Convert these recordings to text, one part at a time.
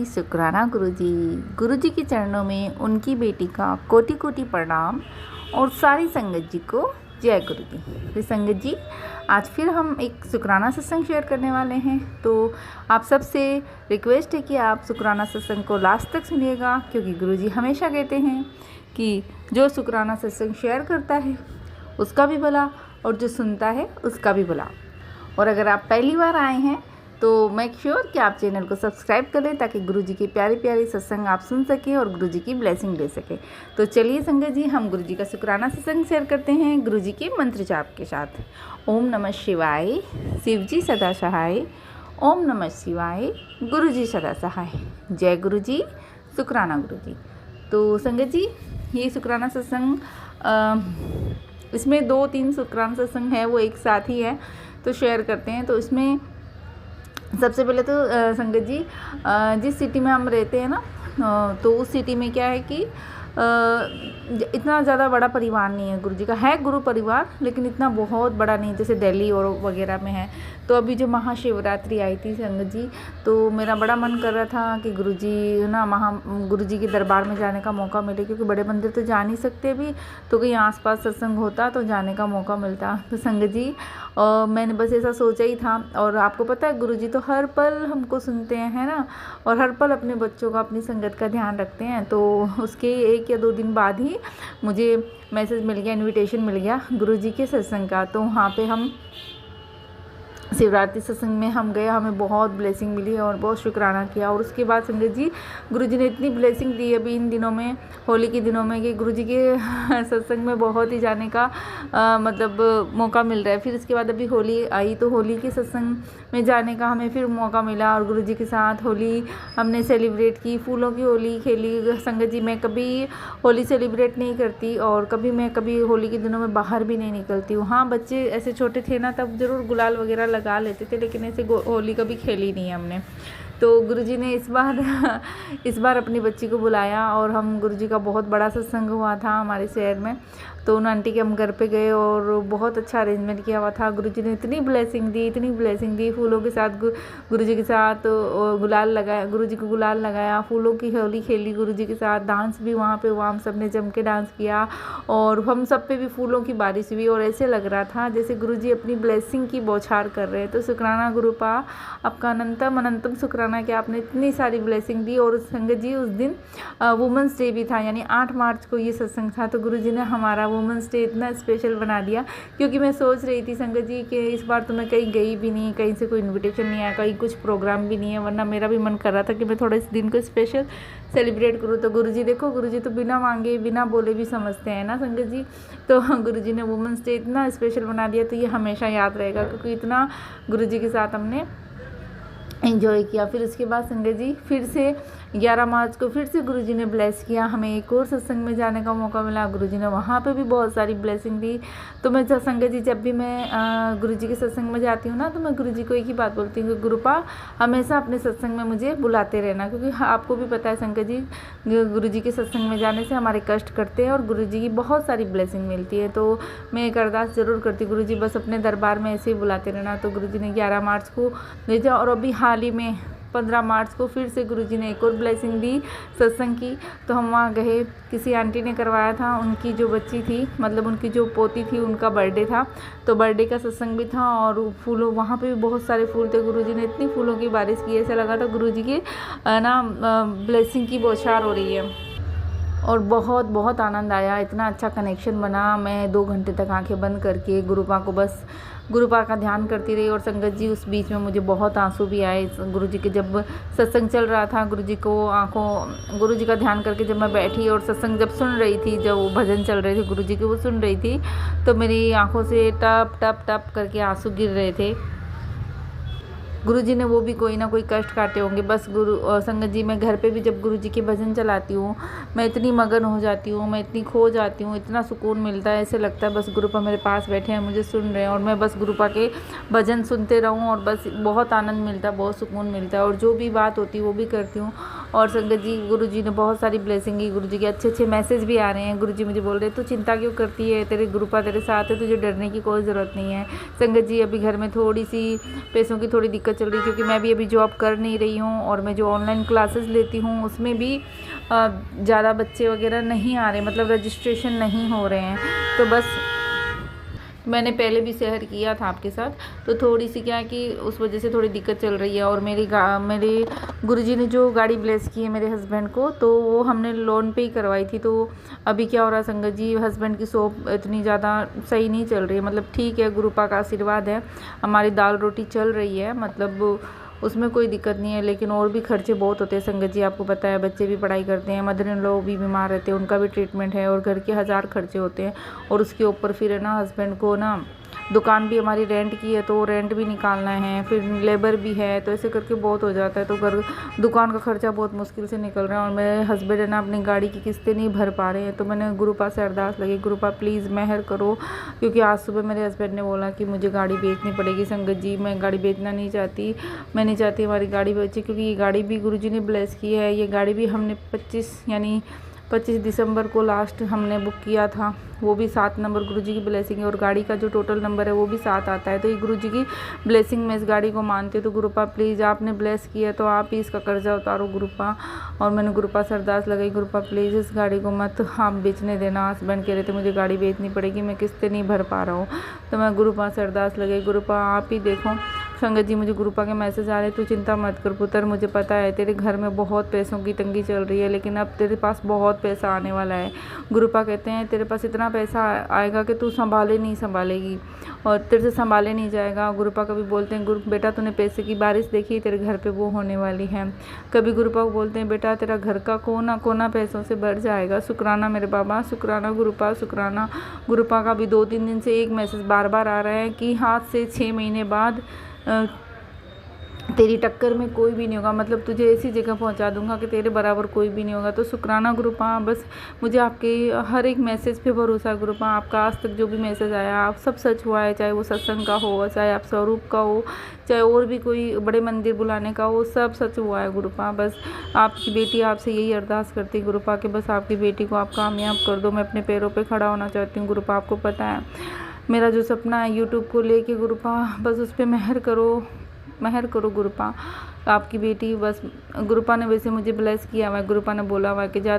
शुक्राना गुरुजी के चरणों में उनकी बेटी का कोटि कोटि प्रणाम और सारी संगत जी को जय गुरुजी। तो संगत जी, आज फिर हम एक शुक्राना सत्संग शेयर करने वाले हैं। तो आप सबसे रिक्वेस्ट है कि आप शुक्राना सत्संग को लास्ट तक सुनिएगा, क्योंकि गुरुजी हमेशा कहते हैं कि जो शुक्राना सत्संग शेयर करता है उसका भी भला और जो सुनता है उसका भी भला। और अगर आप पहली बार आए हैं तो मेक श्योर कि आप चैनल को सब्सक्राइब कर लें, ताकि गुरुजी की प्यारी प्यारी सत्संग आप सुन सकें और गुरुजी की ब्लेसिंग ले सकें। तो चलिए संगत जी, हम गुरुजी का शुक्राना सत्संग शेयर करते हैं गुरुजी के मंत्र जाप के साथ। ओम नमः शिवाय, शिवजी सदा सहाय। ओम नमः शिवाय, गुरुजी सदा सहाय। जय गुरुजी, शुक्राना गुरुजी। तो संगत जी, ये शुक्राना सत्संग इसमें 2-3 शुक्राना सत्संग है, वो एक साथ ही है, तो शेयर करते हैं। तो इसमें सबसे पहले तो संगत जी, जिस सिटी में हम रहते हैं ना, तो उस सिटी में क्या है कि इतना ज़्यादा बड़ा परिवार नहीं है गुरुजी का। है गुरु परिवार, लेकिन इतना बहुत बड़ा नहीं जैसे दिल्ली और वगैरह में है। तो अभी जो महाशिवरात्रि आई थी संगत जी, तो मेरा बड़ा मन कर रहा था कि गुरुजी के दरबार में जाने का मौका मिले, क्योंकि बड़े मंदिर तो जा नहीं सकते भी, तो कहीं आसपास सत्संग होता तो जाने का मौका मिलता। तो संगत जी, मैंने बस ऐसा सोचा ही था। और आपको पता है, गुरुजी तो हर पल हमको सुनते हैं, है ना, और हर पल अपने बच्चों का, अपनी संगत का ध्यान रखते हैं। तो उसके 1 या 2 दिन बाद ही मुझे मैसेज मिल गया, इनविटेशन मिल गया गुरुजी के सत्संग का। तो वहाँ पे हम शिवरात्रि सत्संग में हम गए, हमें बहुत ब्लेसिंग मिली और बहुत शुक्राना किया। और उसके बाद संगत जी, गुरुजी ने इतनी ब्लेसिंग दी अभी इन दिनों में, होली के दिनों में, कि गुरुजी के सत्संग में बहुत ही जाने का मतलब मौका मिल रहा है। फिर इसके बाद अभी होली आई, तो होली के सत्संग में जाने का हमें फिर मौका मिला, और गुरुजी के साथ होली हमने सेलिब्रेट की, फूलों की होली खेली। संगत जी, मैं कभी होली सेलिब्रेट नहीं करती, और कभी होली के दिनों में बाहर भी नहीं निकलती हूँ। हाँ, बच्चे ऐसे छोटे थे ना, तब ज़रूर गुलाल वगैरह लगा लेते थे, लेकिन ऐसे होली कभी खेली नहीं है हमने। तो गुरुजी ने इस बार अपनी बच्ची को बुलाया, और हम गुरुजी का बहुत बड़ा सत्संग हुआ था हमारे शहर में। तो उन आंटी के हम घर पे गए और बहुत अच्छा अरेंजमेंट किया हुआ था। गुरुजी ने इतनी ब्लेसिंग दी फूलों के साथ। गुरुजी के साथ गुलाल लगाया, गुरुजी को गुलाल लगाया, फूलों की होली खेली गुरुजी के साथ। डांस भी वहाँ पे हुआ, हम सब ने जम के डांस किया, और हम सब पे भी फूलों की बारिश हुई, और ऐसे लग रहा था जैसे गुरुजी अपनी ब्लेसिंग की बौछार कर रहे हैं। तो शुक्राना गुरुपा, आपका अनंतम शुक्राना कि आपने इतनी सारी ब्लेसिंग दी। और संगत जी, उस दिन वुमेंस डे भी था, यानी 8 मार्च को ये सत्संग था। तो गुरुजी ने हमारा वुमेंस डे इतना स्पेशल बना दिया, क्योंकि मैं सोच रही थी संगत जी कि इस बार तो मैं कहीं गई भी नहीं, कहीं से कोई इनविटेशन नहीं आया, कहीं कुछ प्रोग्राम भी नहीं है, वरना मेरा भी मन कर रहा था कि मैं थोड़ा इस दिन को स्पेशल सेलिब्रेट करूँ। तो गुरुजी देखो, गुरुजी तो बिना मांगे बिना बोले भी समझते हैं ना संगत जी। तो गुरुजी ने वुमेंस डे इतना स्पेशल बना दिया, तो ये हमेशा याद रहेगा, क्योंकि इतना गुरुजी के साथ हमने एंजॉय किया। फिर उसके बाद संगत जी, फिर से 11 मार्च को फिर से गुरुजी ने ब्लेस किया, हमें एक और सत्संग में जाने का मौका मिला। गुरुजी ने वहाँ पे भी बहुत सारी ब्लेसिंग दी। तो मैं संगत जी, जब भी मैं गुरुजी के सत्संग में जाती हूँ ना, तो मैं गुरुजी को एक ही बात बोलती हूँ कि गुरुपा, हमेशा अपने सत्संग में मुझे बुलाते रहना, क्योंकि आपको भी पता है संगत जी, गुरुजी के सत्संग में जाने से हमारे कष्ट करते हैं और गुरुजी की बहुत सारी ब्लेसिंग मिलती है। तो मैं एक अरदास ज़रूर करती, गुरुजी बस अपने दरबार में ऐसे ही बुलाते रहना। तो गुरुजी ने 11 मार्च को भेजा, और अभी हाल ही में 15 मार्च को फिर से गुरुजी ने एक और ब्लेसिंग दी सत्संग की। तो हम वहाँ गए, किसी आंटी ने करवाया था, उनकी जो बच्ची थी, मतलब उनकी जो पोती थी, उनका बर्थडे था, तो बर्थडे का सत्संग भी था। और फूलों, वहाँ पे भी बहुत सारे फूल थे। गुरुजी ने इतनी फूलों की बारिश की, ऐसा लगा था गुरुजी की ब्लेसिंग की बौछार हो रही है। और बहुत बहुत आनंद आया, इतना अच्छा कनेक्शन बना। मैं 2 घंटे तक आंखें बंद करके गुरुपा का ध्यान करती रही। और संगत जी, उस बीच में मुझे बहुत आंसू भी आए। गुरुजी के जब सत्संग चल रहा था, गुरुजी का ध्यान करके जब मैं बैठी और सत्संग जब सुन रही थी, जब वो भजन चल रहे थे गुरुजी के, वो सुन रही थी, तो मेरी आंखों से टप टप टप करके आंसू गिर रहे थे। गुरुजी ने वो भी कोई ना कोई कष्ट काटे होंगे। बस संगत जी, मैं घर पे भी जब गुरुजी के भजन चलाती हूँ, मैं इतनी मगन हो जाती हूँ, मैं इतनी खो जाती हूँ, इतना सुकून मिलता है, ऐसे लगता है बस गुरुपा मेरे पास बैठे हैं, मुझे सुन रहे हैं, और मैं बस गुरुपा के भजन सुनते रहूँ, और बस बहुत आनंद मिलता है, बहुत सुकून मिलता है। और जो भी बात होती है वो भी करती हूँ। और संगत जी गुरु जी ने बहुत सारी ब्लेसिंग की, गुरु जी के अच्छे अच्छे मैसेज भी आ रहे हैं। गुरु जी मुझे बोल रहे हैं तू चिंता क्यों करती है, तेरे गुरुपा तेरे साथ है, तुझे डरने की कोई ज़रूरत नहीं है। संगत जी अभी घर में थोड़ी सी पैसों की थोड़ी दिक्कत चल रही है, क्योंकि मैं भी अभी जॉब कर नहीं रही हूँ और मैं जो ऑनलाइन क्लासेस लेती हूँ उसमें भी ज़्यादा बच्चे वगैरह नहीं आ रहे, मतलब रजिस्ट्रेशन नहीं हो रहे हैं। तो बस मैंने पहले भी शेयर किया था आपके साथ, तो थोड़ी सी क्या है कि उस वजह से थोड़ी दिक्कत चल रही है। और मेरे गुरुजी ने जो गाड़ी ब्लेस की है मेरे हस्बैंड को, तो वो हमने लोन पे ही करवाई थी। तो अभी क्या हो रहा है संगत जी, हस्बैंड की शॉप इतनी ज़्यादा सही नहीं चल रही है, मतलब ठीक है, गुरुपा का आशीर्वाद है, हमारी दाल रोटी चल रही है, मतलब उसमें कोई दिक्कत नहीं है। लेकिन और भी खर्चे बहुत होते हैं संगत जी, आपको पता है, बच्चे भी पढ़ाई करते हैं, मदर इन लॉ भी बीमार रहते हैं, उनका भी ट्रीटमेंट है, और घर के 1000 खर्चे होते हैं। और उसके ऊपर फिर है ना हस्बैंड को ना दुकान भी हमारी रेंट की है, तो रेंट भी निकालना है, फिर लेबर भी है, तो ऐसे करके बहुत हो जाता है। तो घर दुकान का खर्चा बहुत मुश्किल से निकल रहा है। और मेरे हस्बैंड है ना अपनी गाड़ी की किस्तें नहीं भर पा रहे हैं, तो मैंने गुरुपा से अरदास लगी, गुरुपा प्लीज़ मेहर करो, क्योंकि आज सुबह मेरे हस्बैंड ने बोला कि मुझे गाड़ी बेचनी पड़ेगी। संगत जी मैं गाड़ी बेचना नहीं चाहती, मैं नहीं चाहती हमारी गाड़ी बेचे, क्योंकि ये गाड़ी भी गुरुजी ने ब्लेस की है। ये गाड़ी भी हमने 25 दिसंबर को लास्ट हमने बुक किया था, वो भी 7 नंबर गुरुजी की ब्लेसिंग है, और गाड़ी का जो टोटल नंबर है वो भी 7 आता है। तो ये गुरुजी की ब्लेसिंग में इस गाड़ी को मानती हूँ। तो गुरुपा प्लीज़ आपने ब्लेस किया तो आप ही इसका कर्जा उतारो गुरुपा। और मैंने गुरुपा से अरदास लगाई, गुरुपा प्लीज़ इस गाड़ी को मत आप बेचने देना। हस्बैंड कह रहे थे मुझे गाड़ी बेचनी पड़ेगी, मैं किस्तें नहीं भर पा रहा हूँ। तो मैं गुरुपा से अरदास लगाई, गुरुपा आप ही देखो। संगत जी मुझे गुरुपा के मैसेज आ रहे, तू चिंता मत कर पुत्र, मुझे पता है तेरे घर में बहुत पैसों की तंगी चल रही है, लेकिन अब तेरे पास बहुत पैसा आने वाला है। गुरुपा कहते हैं तेरे पास इतना पैसा आएगा कि तू संभालेगी और तेरे से संभाले नहीं जाएगा। गुरुपा कभी बोलते हैं, गुरु बेटा तूने पैसे की बारिश देखी, तेरे घर पे वो होने वाली है। कभी गुरुपा को बोलते हैं, बेटा तेरा घर का कोना कोना पैसों से भर जाएगा। शुक्राना मेरे बाबा, शुक्राना गुरुपा, शुक्राना। गुरुपा का भी 2-3 दिन से एक मैसेज बार बार आ रहा है कि आज से 6 महीने बाद तेरी टक्कर में कोई भी नहीं होगा, मतलब तुझे ऐसी जगह पहुंचा दूंगा कि तेरे बराबर कोई भी नहीं होगा। तो शुक्राना गुरुपा, बस मुझे आपके हर एक मैसेज पे भरोसा है गुरुपा। आपका आज तक जो भी मैसेज आया आप सब सच हुआ है, चाहे वो सत्संग का हो, चाहे आप स्वरूप का हो, चाहे और भी कोई बड़े मंदिर बुलाने का हो, सब सच हुआ है गुरुपा। बस आपकी बेटी आपसे यही अरदास करती है गुरुपा कि बस आपकी बेटी को आप कामयाब कर दो। मैं अपने पैरों पर खड़ा होना चाहती हूँ गुरुपा। आपको पता है मेरा जो सपना है यूट्यूब को लेके गुरुपा, बस उस पर मेहर करो गुरुपा। आपकी बेटी बस, गुरुपा ने वैसे मुझे ब्लेस किया हुआ है, गुरुपा ने बोला हुआ है कि जा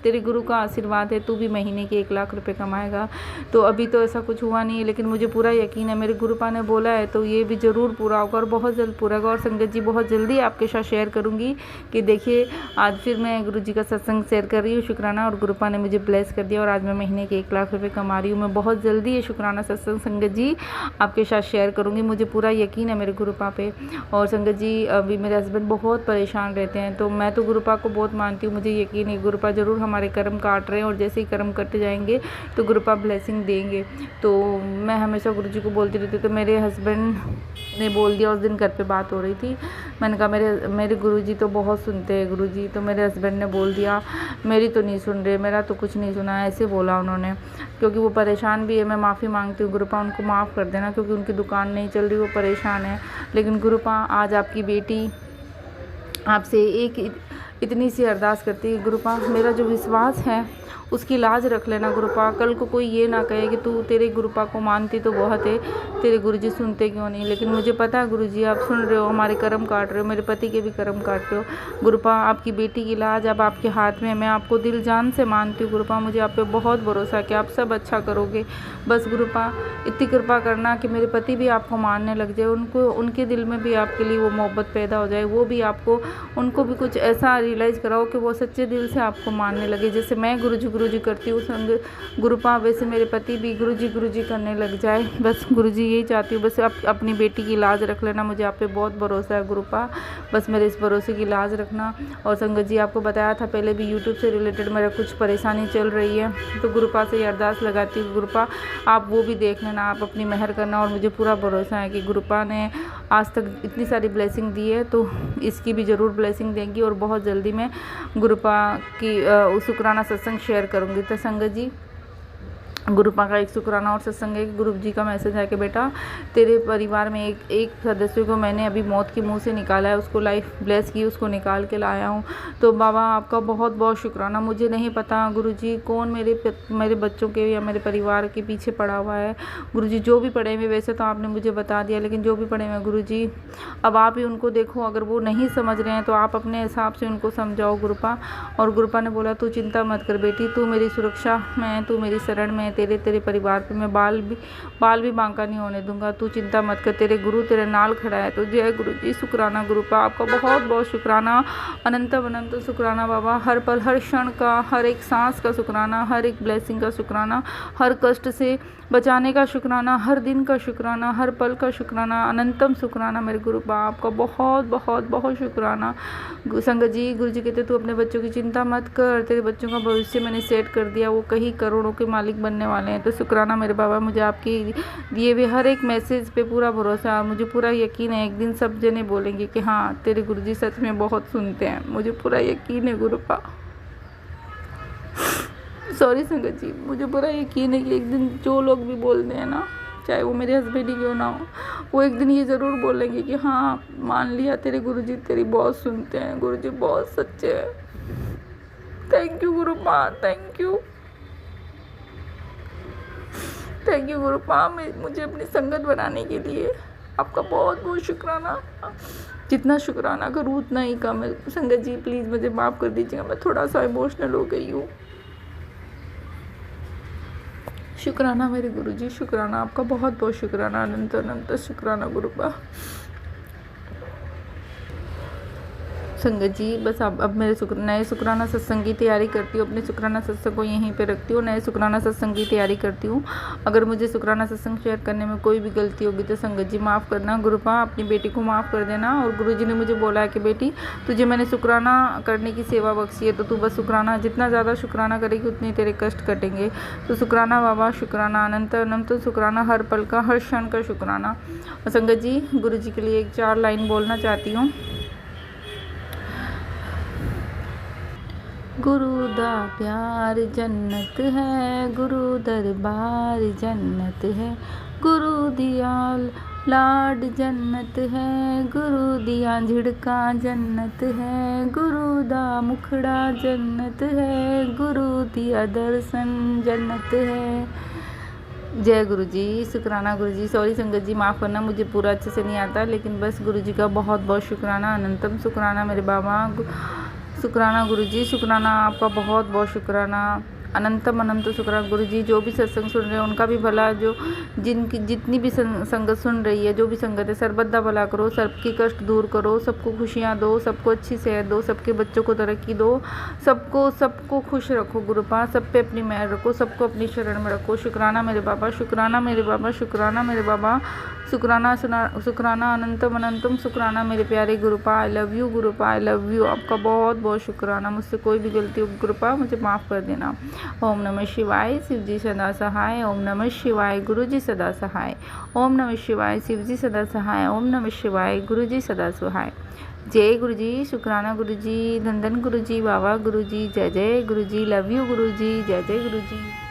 तेरे गुरु का आशीर्वाद है, तू भी महीने के 1 लाख रुपए कमाएगा। तो अभी तो ऐसा कुछ हुआ नहीं है, लेकिन मुझे पूरा यकीन है मेरे गुरुपा ने बोला है तो ये भी ज़रूर पूरा होगा, और बहुत जल्द पूरा होगा। और संगत जी बहुत जल्दी आपके साथ शेयर करूँगी कि देखिए आज फिर मैं गुरु जी का सत्संग शेयर कर रही हूँ, शुक्राना। और गुरुपा ने मुझे ब्लेस कर दिया और आज मैं महीने के 1 लाख रुपये कमा रही हूँ। मैं बहुत जल्दी ये शुक्राना सत्संग संगत जी आपके साथ शेयर करूँगी, मुझे पूरा यकीन है मेरे गुरुपा पे। और संगत जी अभी मेरे हस्बैंड बहुत परेशान रहते हैं, तो मैं तो गुरुपा को बहुत मानती हूँ, मुझे यकीन है गुरुपा ज़रूर हमारे कर्म काट रहे हैं, और जैसे ही कर्म कट जाएंगे तो गुरुपा ब्लेसिंग देंगे। तो मैं हमेशा गुरुजी को बोलती रहती, तो मेरे हस्बैंड ने बोल दिया, उस दिन घर पे बात हो रही थी, मैंने कहा मेरे गुरुजी तो बहुत सुनते हैं गुरुजी। तो मेरे हस्बैंड ने बोल दिया मेरी तो नहीं सुन रहे, मेरा तो कुछ नहीं सुना, ऐसे बोला उन्होंने, क्योंकि वो परेशान भी है। मैं माफ़ी मांगती हूँ गुरुपा, उनको माफ़ कर देना, क्योंकि उनकी दुकान नहीं चल रही, वो परेशान है। लेकिन गुरुपा आज आपकी बेटी आपसे इतनी सी अरदास करती है गुरुपा, मेरा जो विश्वास है उसकी लाज रख लेना गुरुपा। कल को कोई ये ना कहे कि तू तेरे गुरुपा को मानती तो बहुत है, तेरे गुरुजी सुनते क्यों नहीं। लेकिन मुझे पता है गुरुजी आप सुन रहे हो, हमारे कर्म काट रहे हो, मेरे पति के भी कर्म काट रहे हो गुरुपा। आपकी बेटी की लाज अब आपके हाथ में है, मैं आपको दिल जान से मानती हूँ गुरुपा, मुझे आप पे बहुत भरोसा है कि आप सब अच्छा करोगे। बस गुरुपा इतनी कृपा करना कि मेरे पति भी आपको मानने लग जाए, उनके दिल में भी आपके लिए वो मोहब्बत पैदा हो जाए, वो भी उनको भी कुछ ऐसा रियलाइज़ कराओ कि वो सच्चे दिल से आपको मानने लगे। जैसे मैं गुरुजी करती हूँ गुरुपा, वैसे मेरे पति भी गुरुजी करने लग जाए। बस गुरुजी यही चाहती हूँ, बस अपनी बेटी की लाज रख लेना, मुझे आप पे बहुत भरोसा है गुरुपा, बस मेरे इस भरोसे की लाज रखना। और संगत जी आपको बताया था पहले भी यूट्यूब से रिलेटेड मेरा कुछ परेशानी चल रही है, तो गुरुपा से ये अरदास लगाती हूँ गुरुपा आप वो भी देख लेना, आप अपनी मेहर करना। और मुझे पूरा भरोसा है कि गुरुपा ने आज तक इतनी सारी ब्लेसिंग दी है, तो इसकी भी ज़रूर ब्लेसिंग देंगी, और बहुत जल्दी मैं गुरुपा की शुक्राना सत्संग शेयर करूँगी। तो संगत जी गुरुपा का एक शुक्राना और सत्संग है कि गुरु जी का मैसेज है कि बेटा तेरे परिवार में एक सदस्य को मैंने अभी मौत के मुंह से निकाला है, उसको लाइफ ब्लेस की, उसको निकाल के लाया हूँ। तो बाबा आपका बहुत बहुत शुक्राना। मुझे नहीं पता गुरुजी कौन मेरे बच्चों के या मेरे परिवार के पीछे पड़ा हुआ है। गुरुजी जो भी पड़े हुए, वैसे तो आपने मुझे बता दिया, लेकिन जो भी पड़े हुए गुरुजी अब आप ही उनको देखो। अगर वो नहीं समझ रहे हैं तो आप अपने हिसाब से उनको समझाओ गुरुपा। और गुरुपा ने बोला तू चिंता मत कर बेटी, तू मेरी सुरक्षा में, तू मेरी शरण में, तेरे परिवार पे मैं बाल भी बांका नहीं होने दूंगा। तू चिंता मत कर, तेरे गुरु तेरे नाल खड़ा है। तो जय गुरु जी। शुक्राना गुरुपा, आपका बहुत बहुत शुक्राना, अनंत अनंत शुक्राना बाबा। हर पल हर क्षण का, हर एक सांस का शुक्राना, हर एक ब्लेसिंग का शुक्राना, हर कष्ट से बचाने का शुक्राना, हर दिन का शुक्राना, हर पल का शुक्राना, अनंतम शुक्राना मेरे गुरुपा, आपका बहुत बहुत बहुत शुक्राना। संगत जी, गुरु जी कहते तू अपने बच्चों की चिंता मत कर, तेरे बच्चों का भविष्य मैंने सेट कर दिया, वो कई करोड़ों के मालिक बनने वाले हैं। तो शुक्राना मेरे बाबा, मुझे आपकी दिए हुए हर एक मैसेज पे पूरा भरोसा है। मुझे पूरा यकीन है एक दिन सब जने बोलेंगे कि हाँ तेरे गुरु जी सच में बहुत सुनते हैं। मुझे पूरा यकीन है गुरुपा। सॉरी संगत जी, मुझे पूरा यकीन है कि एक दिन जो लोग भी बोलते हैं ना, चाहे वो मेरे हस्बैंड ही क्यों ना हो, वो एक दिन ये ज़रूर बोलेंगे कि हाँ मान लिया तेरे गुरुजी तेरी बहुत सुनते हैं, गुरुजी बहुत सच्चे हैं। Thank you Gurupa, thank you Gurupa, मुझे अपनी संगत बनाने के लिए आपका बहुत बहुत शुक्राना। जितना शुक्राना करूँ उतना ही कम है। संगत जी प्लीज़ मुझे माफ़ कर दीजिएगा, मैं थोड़ा सा इमोशनल हो गई हूँ। शुक्राना मेरे गुरुजी, शुक्राना आपका बहुत बहुत शुक्राना, अनंत अनंत शुक्राना गुरुपा। संगत जी बस अब मेरे नए शुक्राना सत्संग की तैयारी करती हूँ, अपने शुक्राना सत्संग को यहीं पे रखती हूँ, नए शुक्राना सत्संग की तैयारी करती हूँ। अगर मुझे शुक्राना सत्संग शेयर करने में कोई भी गलती होगी तो संगत जी माफ़ करना। गुरुपा अपनी बेटी को माफ़ कर देना। और गुरुजी ने मुझे बोला है कि बेटी तुझे मैंने शुक्राना करने की सेवा बख्शी है, तो तू बस शुक्राना, जितना ज़्यादा शुक्राना करेगी उतने तेरे कष्ट कटेंगे। तो शुक्राना बाबा, शुक्राना, अनंत अनंत शुक्राना, हर पल का हर क्षण का शुक्राना। और संगत जी गुरु जी के लिए एक 4 लाइन बोलना चाहती हूँ। गुरु दा प्यार जन्नत है, गुरु दरबार जन्नत है, गुरु दिया लाड जन्नत है, गुरु दिया झिड़का जन्नत है, गुरु दा मुखड़ा जन्नत है, गुरु दिया दर्शन जन्नत है। जय गुरु जी। शुक्राना गुरु जी। सॉरी संगत जी माफ़ करना, मुझे पूरा अच्छे से नहीं आता, लेकिन बस गुरु जी का बहुत बहुत शुक्राना, अनंतम शुक्राना मेरे बाबा। शुक्राना गुरु जी, शुक्राना आपका बहुत बहुत शुक्राना, अनंतम अनंत शुक्राना गुरु जी। जो भी सत्संग सुन रहे हैं उनका भी भला, जो जितनी भी संगत सुन रही है, जो भी संगत है, सर्वदा भला करो, सबकी कष्ट दूर करो, सबको खुशियाँ दो, सबको अच्छी सेहत दो, सबके बच्चों को तरक्की दो, सबको खुश रखो गुरुपा, सब पे अपनी मेहर रखो, सबको अपनी शरण में रखो। शुक्राना मेरे बाबा, शुक्राना मेरे बाबा, शुक्राना मेरे बाबा, शुक्राना अनंतम अनंतम शुक्राना मेरे प्यारे Gurupa. I love you Gurupa, I love you. आपका बहुत बहुत शुक्राना। मुझसे कोई भी गलती हो गुरुपा मुझे माफ़ कर देना। ओम नमः शिवाय, शिव जी सदा सहाय। ओम नमः शिवाय, गुरु जी सदा सहाय। ओम नमः शिवाय, शिव जी सदा सहाय। ओम नमः शिवाय, गुरु जी सदा सहाय। जय गुरु जी। शुक्राना गुरु जी, धन धन गुरु जी, बाबा गुरु जी, जय जय गुरु जी, लव यू गुरु जी, जय जय गुरु जी।